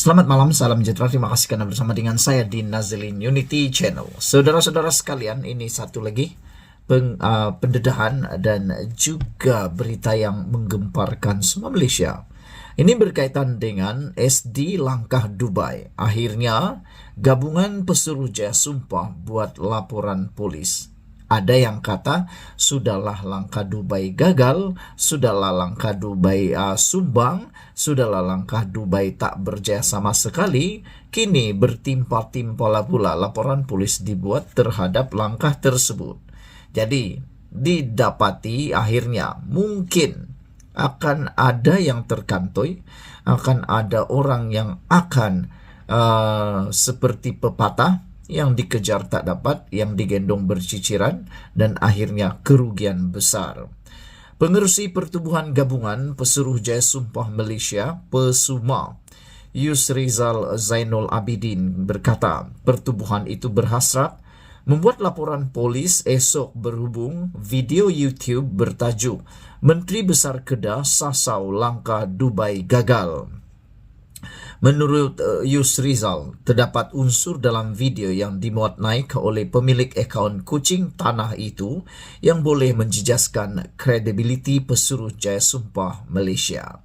Selamat malam, salam sejahtera. Terima kasih karena bersama dengan saya di Nazilin Unity Channel. Saudara-saudara sekalian, ini satu lagi pendedahan dan juga berita yang menggemparkan semua Malaysia. Ini berkaitan dengan SD Langkah Dubai. Akhirnya, gabungan pesuruh jaya sumpah buat laporan polis. Ada yang kata, sudahlah langkah Dubai gagal, sudahlah langkah Dubai sumbang, sudahlah langkah Dubai tak berjaya sama sekali. Kini bertimpal-timpal pula laporan polis dibuat terhadap langkah tersebut. Jadi, didapati akhirnya mungkin akan ada yang terkantoi, akan ada orang yang akan seperti pepatah, yang dikejar tak dapat, yang digendong berciciran, dan akhirnya kerugian besar. Pengerusi Pertubuhan Gabungan Pesuruh Jaya Sumpah Malaysia, PESUMA, Yusrizal Zainul Abidin berkata, pertubuhan itu berhasrat membuat laporan polis esok berhubung video YouTube bertajuk Menteri Besar Kedah sasau langkah Dubai gagal. Menurut Yusrizal, terdapat unsur dalam video yang dimuat naik oleh pemilik akaun kucing tanah itu yang boleh menjejaskan kredibiliti pesuruh jaya sumpah Malaysia.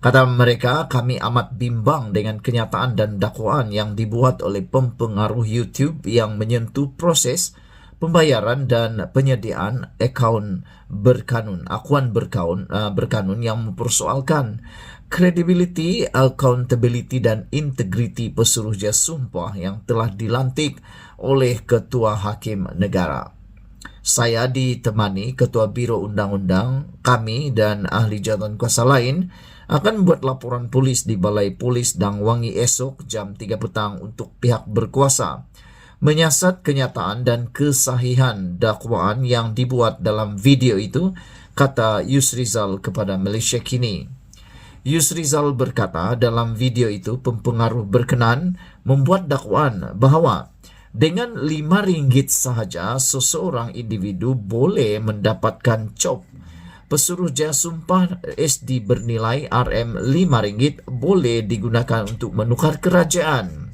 Kata mereka, kami amat bimbang dengan kenyataan dan dakwaan yang dibuat oleh pempengaruh YouTube yang menyentuh proses pembayaran dan penyediaan akaun berkanun yang mempersoalkan credibility, accountability, dan integriti pesuruh jaya sumpah yang telah dilantik oleh Ketua Hakim Negara. Saya ditemani Ketua Biro Undang-Undang, kami dan ahli jawatan kuasa lain akan membuat laporan polis di Balai Polis Dang Wangi esok jam 3 petang untuk pihak berkuasa menyiasat kenyataan dan kesahihan dakwaan yang dibuat dalam video itu, kata Yusrizal kepada Malaysia Kini. Yusrizal berkata dalam video itu pempengaruh berkenan membuat dakwaan bahawa dengan RM5 sahaja seseorang individu boleh mendapatkan cop. Pesuruh jaya sumpah SD bernilai RM5 boleh digunakan untuk menukar kerajaan.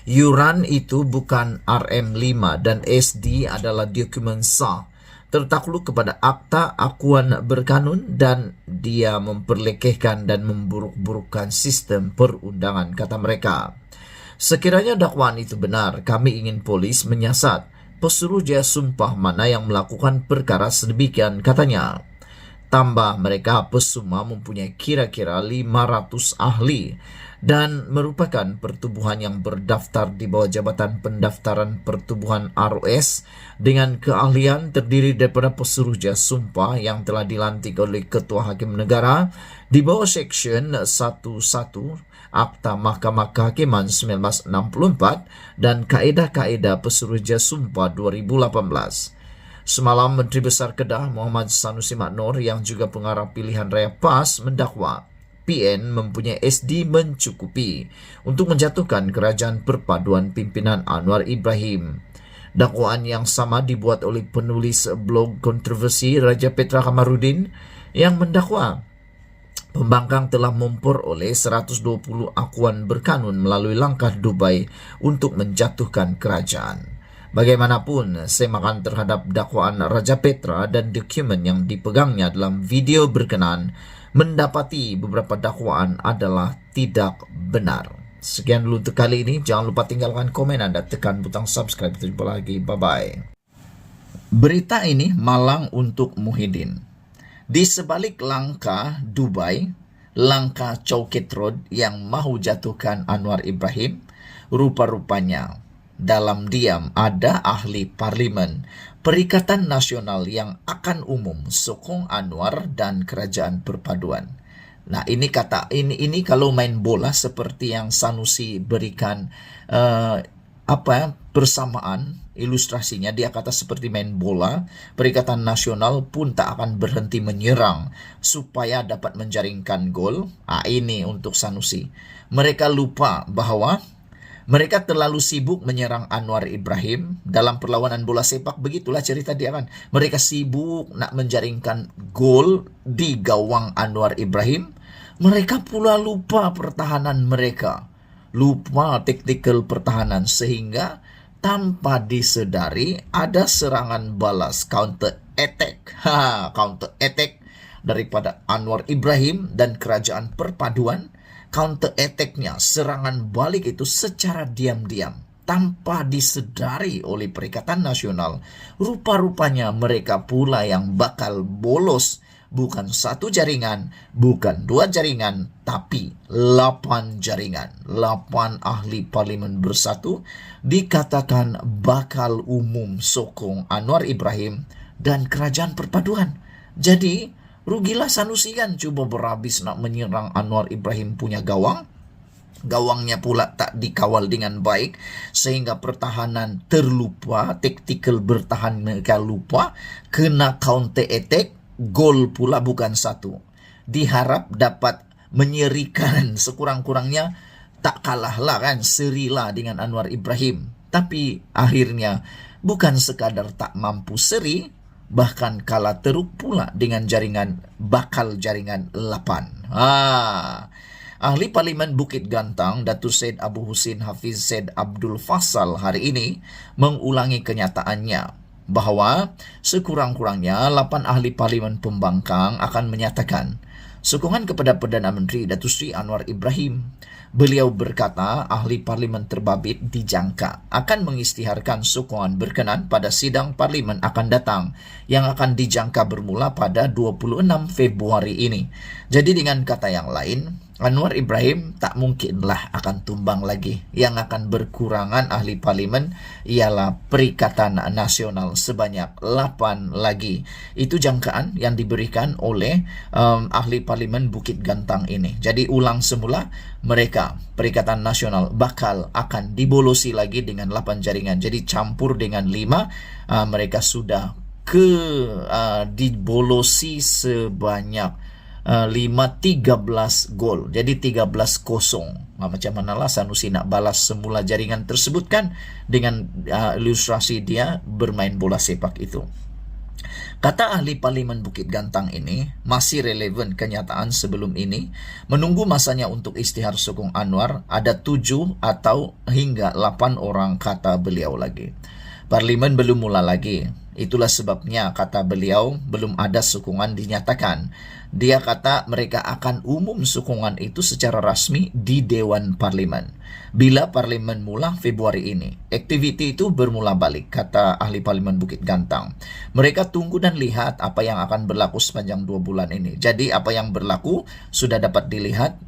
Yuran itu bukan RM5 dan SD adalah dokumen sah, tertakluk kepada akta akuan berkanun dan dia memperlekehkan dan memburuk-burukkan sistem perundangan, kata mereka. Sekiranya dakwaan itu benar, kami ingin polis menyiasat pesuruh jaya sumpah mana yang melakukan perkara sedemikian, katanya. Tambah mereka, PESUMA mempunyai kira-kira 500 ahli dan merupakan pertubuhan yang berdaftar di bawah Jabatan Pendaftaran Pertubuhan ROS dengan keahlian terdiri daripada pesuruh jaya sumpah yang telah dilantik oleh Ketua Hakim Negara di bawah Seksyen 11 Akta Mahkamah Kehakiman 1964 dan Kaedah-Kaedah Pesuruh Jaya Sumpah 2018. Semalam, Menteri Besar Kedah Muhammad Sanusi Maknor yang juga pengarah pilihan raya PAS mendakwa PN mempunyai SD mencukupi untuk menjatuhkan kerajaan perpaduan pimpinan Anwar Ibrahim. Dakwaan yang sama dibuat oleh penulis blog kontroversi Raja Petra Kamarudin yang mendakwa pembangkang telah memperoleh 120 akuan berkanun melalui langkah Dubai untuk menjatuhkan kerajaan. Bagaimanapun, semakan terhadap dakwaan Raja Petra dan dokumen yang dipegangnya dalam video berkenan mendapati beberapa dakwaan adalah tidak benar. Sekian dulu untuk kali ini. Jangan lupa tinggalkan komen Anda, tekan butang subscribe. Jumpa lagi. Bye-bye. Berita ini malang untuk Muhyiddin. Di sebalik langkah Dubai, langkah Chowkit Road yang mahu jatuhkan Anwar Ibrahim, rupa-rupanya dalam diam ada ahli parlimen Perikatan Nasional yang akan umum sokong Anwar dan kerajaan perpaduan. Nah, ini kalau main bola seperti yang Sanusi berikan persamaan ilustrasinya, dia kata seperti main bola, Perikatan Nasional pun tak akan berhenti menyerang supaya dapat menjaringkan gol. Ini untuk Sanusi. Mereka lupa bahwa mereka terlalu sibuk menyerang Anwar Ibrahim dalam perlawanan bola sepak. Begitulah cerita dia kan. Mereka sibuk nak menjaringkan gol di gawang Anwar Ibrahim Mereka pula lupa pertahanan mereka, lupa taktikal pertahanan, sehingga tanpa disedari ada serangan balas, counter attack. Counter attack daripada Anwar Ibrahim dan Kerajaan Perpaduan. Counter attack-nya, serangan balik itu secara diam-diam, tanpa disedari oleh Perikatan Nasional. Rupa-rupanya mereka pula yang bakal bolos. Bukan satu jaringan, bukan dua jaringan, tapi 8 jaringan. 8 ahli parlimen bersatu dikatakan bakal umum sokong Anwar Ibrahim dan Kerajaan Perpaduan. Jadi, rugilah Sanusi kan cuba berhabis nak menyerang Anwar Ibrahim punya gawang. Gawangnya pula tak dikawal dengan baik, sehingga pertahanan terlupa, taktikal bertahan mereka lupa, kena counter attack. Gol pula bukan satu. Diharap dapat menyerikan, sekurang-kurangnya tak kalah lah kan, serilah dengan Anwar Ibrahim. Tapi akhirnya bukan sekadar tak mampu seri, bahkan kalah teruk pula dengan bakal jaringan 8. Ahli Parlimen Bukit Gantang, Datuk Syed Abu Husin Hafiz Syed Abdul Fassal hari ini mengulangi kenyataannya bahawa sekurang-kurangnya 8 ahli parlimen pembangkang akan menyatakan sokongan kepada Perdana Menteri Datuk Seri Anwar Ibrahim. Beliau berkata ahli parlimen terbabit dijangka akan mengisytiharkan sokongan berkenan pada sidang parlimen akan datang yang akan dijangka bermula pada 26 Februari ini. Jadi dengan kata yang lain, Anwar Ibrahim tak mungkinlah akan tumbang lagi. Yang akan berkurangan ahli parlimen ialah Perikatan Nasional sebanyak 8 lagi. Itu jangkaan yang diberikan oleh ahli parlimen Bukit Gantang ini. Jadi ulang semula, mereka Perikatan Nasional bakal akan dibolosi lagi dengan 8 jaringan. Jadi campur dengan 5, mereka sudah dibolosi sebanyak 13 gol. Jadi 13-0. Macam manalah Sanusi nak balas semula jaringan tersebut kan, dengan ilustrasi dia bermain bola sepak itu. Kata ahli parlimen Bukit Gantang ini, masih relevan kenyataan sebelum ini. Menunggu masanya untuk isytihar sokong Anwar, ada 7 atau hingga 8 orang, kata beliau lagi. Parlimen belum mula lagi. Itulah sebabnya, kata beliau, belum ada sokongan dinyatakan. Dia kata mereka akan umum sokongan itu secara rasmi di Dewan Parlimen. Bila Parlimen mula Februari ini, aktiviti itu bermula balik, kata ahli Parlimen Bukit Gantang. Mereka tunggu dan lihat apa yang akan berlaku sepanjang 2 bulan ini. Jadi apa yang berlaku sudah dapat dilihat.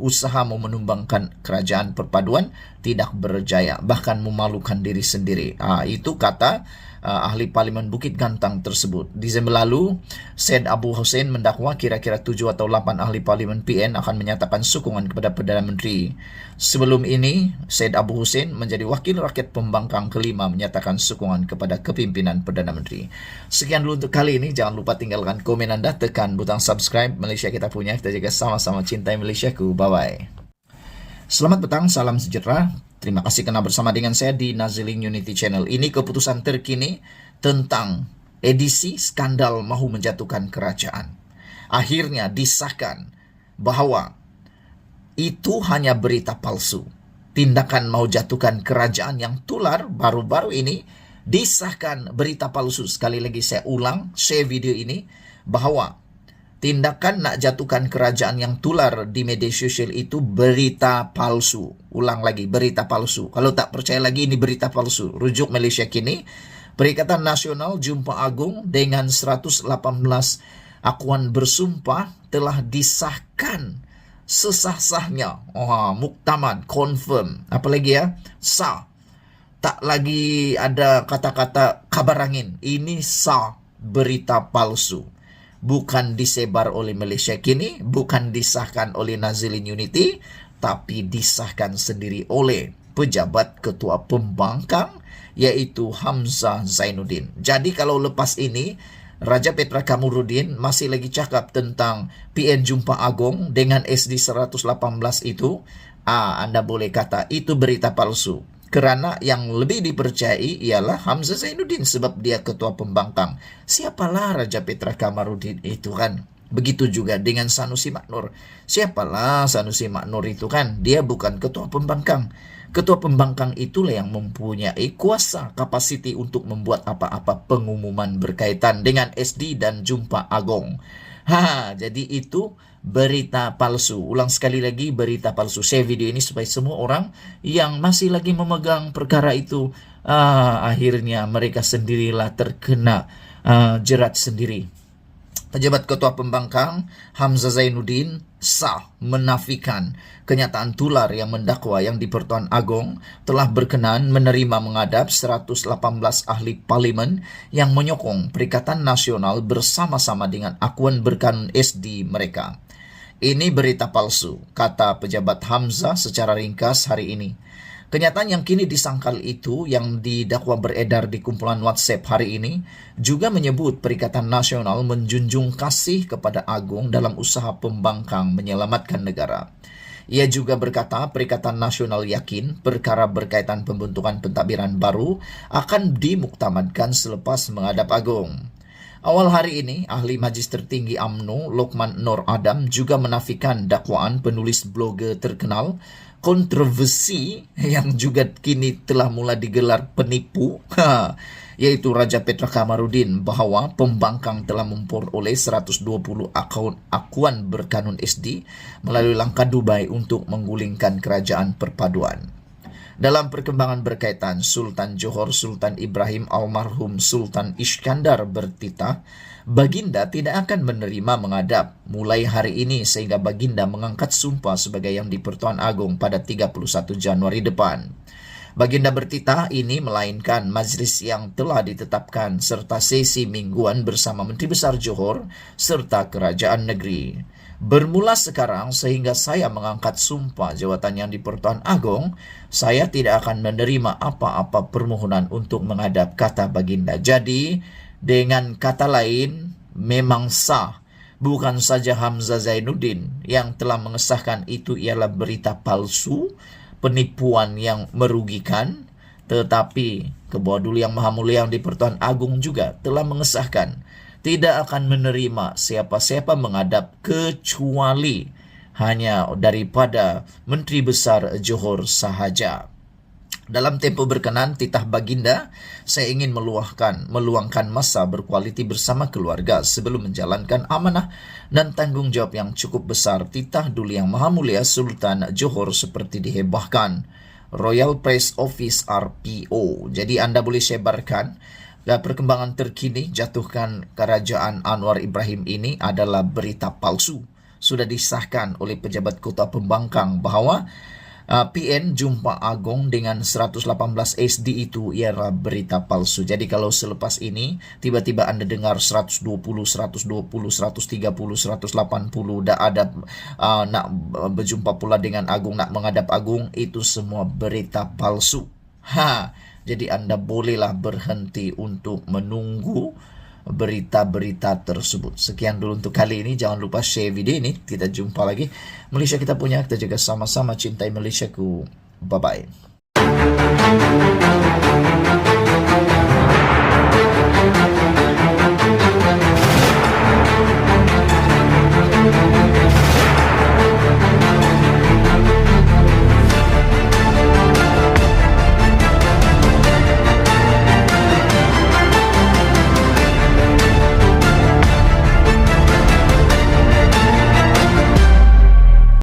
Usaha mau menumbangkan Kerajaan Perpaduan tidak berjaya, bahkan memalukan diri sendiri. Itu kata ahli parlimen Bukit Gantang tersebut. Disember lalu, Syed Abu Husin mendakwa kira-kira 7 atau 8 ahli parlimen PN akan menyatakan sokongan kepada Perdana Menteri. Sebelum ini, Syed Abu Husin menjadi wakil rakyat pembangkang kelima menyatakan sokongan kepada kepimpinan Perdana Menteri. Sekian dulu untuk kali ini. Jangan lupa tinggalkan komen anda, tekan butang subscribe. Malaysia kita punya, kita jaga sama-sama cintai Malaysiaku. Bye-bye. Selamat petang, salam sejahtera. Terima kasih kerana bersama dengan saya di Nazilin Unity Channel. Ini keputusan terkini tentang edisi skandal mahu menjatuhkan kerajaan. Akhirnya disahkan bahawa itu hanya berita palsu. Tindakan mahu jatuhkan kerajaan yang tular baru-baru ini disahkan berita palsu. Sekali lagi saya ulang, share video ini, bahawa tindakan nak jatuhkan kerajaan yang tular di media sosial itu berita palsu. Ulang lagi, berita palsu. Kalau tak percaya lagi, ini berita palsu. Rujuk Malaysia Kini, Perikatan Nasional Jumpa Agung dengan 118 akuan bersumpah telah disahkan sesah-sahnya. Muktamad, confirm. Apa lagi ya? Sah. Tak lagi ada kata-kata kabar angin. Ini sah, berita palsu. Bukan disebar oleh Malaysia Kini, bukan disahkan oleh Nazilin Unity, tapi disahkan sendiri oleh pejabat ketua pembangkang, yaitu Hamzah Zainuddin. Jadi kalau lepas ini, Raja Petra Kamarudin masih lagi cakap tentang PN Jumpa Agung dengan SD 118 itu, anda boleh kata itu berita palsu. Kerana yang lebih dipercayai ialah Hamzah Zainuddin sebab dia ketua pembangkang. Siapalah Raja Petra Kamarudin itu kan? Begitu juga dengan Sanusi Maknur. Siapalah Sanusi Maknur itu kan? Dia bukan ketua pembangkang. Ketua pembangkang itulah yang mempunyai kuasa, kapasiti untuk membuat apa-apa pengumuman berkaitan dengan SD dan Jumpa Agung. Jadi itu berita palsu. Ulang sekali lagi, berita palsu. Share video ini supaya semua orang yang masih lagi memegang perkara itu, akhirnya mereka sendirilah terkena jerat sendiri. Pejabat Ketua Pembangkang Hamzah Zainuddin sah menafikan kenyataan tular yang mendakwa yang di Pertuan Agong telah berkenan menerima mengadap 118 ahli parlimen yang menyokong Perikatan Nasional bersama-sama dengan akuan berkanun SD mereka. Ini berita palsu, kata pejabat Hamzah secara ringkas hari ini. Kenyataan yang kini disangkal itu yang didakwa beredar di kumpulan WhatsApp hari ini juga menyebut Perikatan Nasional menjunjung kasih kepada Agung dalam usaha pembangkang menyelamatkan negara. Ia juga berkata Perikatan Nasional yakin perkara berkaitan pembentukan pentadbiran baru akan dimuktamadkan selepas menghadap Agung. Awal hari ini, ahli Majlis Tertinggi UMNO Lokman Nur Adam juga menafikan dakwaan penulis blogger terkenal kontroversi yang juga kini telah mulai digelar penipu, yaitu Raja Petra Kamarudin, bahwa pembangkang telah memperoleh 120 akuan berkanun SD melalui langkah Dubai untuk menggulingkan kerajaan perpaduan. Dalam perkembangan berkaitan, Sultan Johor Sultan Ibrahim almarhum Sultan Iskandar bertitah, Baginda tidak akan menerima menghadap mulai hari ini sehingga Baginda mengangkat sumpah sebagai yang di Pertuan Agong pada 31 Januari depan. Baginda bertitah ini melainkan majlis yang telah ditetapkan serta sesi mingguan bersama Menteri Besar Johor serta Kerajaan Negeri. Bermula sekarang sehingga saya mengangkat sumpah jawatan yang di Pertuan Agong, saya tidak akan menerima apa-apa permohonan untuk menghadap, kata Baginda. Jadi, dengan kata lain, memang sah. Bukan saja Hamzah Zainuddin yang telah mengesahkan itu ialah berita palsu, penipuan yang merugikan, tetapi Kebawah Duli Yang Maha Mulia yang di Pertuan Agong juga telah mengesahkan tidak akan menerima siapa-siapa menghadap kecuali hanya daripada Menteri Besar Johor sahaja. Dalam tempo berkenan, titah Baginda, saya ingin meluangkan masa berkualiti bersama keluarga sebelum menjalankan amanah dan tanggung jawab yang cukup besar titah Duli Yang Maha Mulia Sultan Johor seperti dihebahkan Royal Press Office RPO. Jadi Anda boleh sebarkan perkembangan terkini jatuhkan Kerajaan Anwar Ibrahim ini adalah berita palsu. Sudah disahkan oleh pejabat Kota Pembangkang bahwa PN Jumpa Agong dengan 118 SD itu ialah berita palsu. Jadi kalau selepas ini tiba-tiba Anda dengar 120, 130, 180, dah ada nak berjumpa pula dengan Agung, nak menghadap Agung, itu semua berita palsu. Jadi Anda bolehlah berhenti untuk menunggu berita-berita tersebut. Sekian dulu untuk kali ini. Jangan lupa share video ini. Kita jumpa lagi. Malaysia kita punya, kita juga sama-sama cintai Malaysiaku. Bye-bye.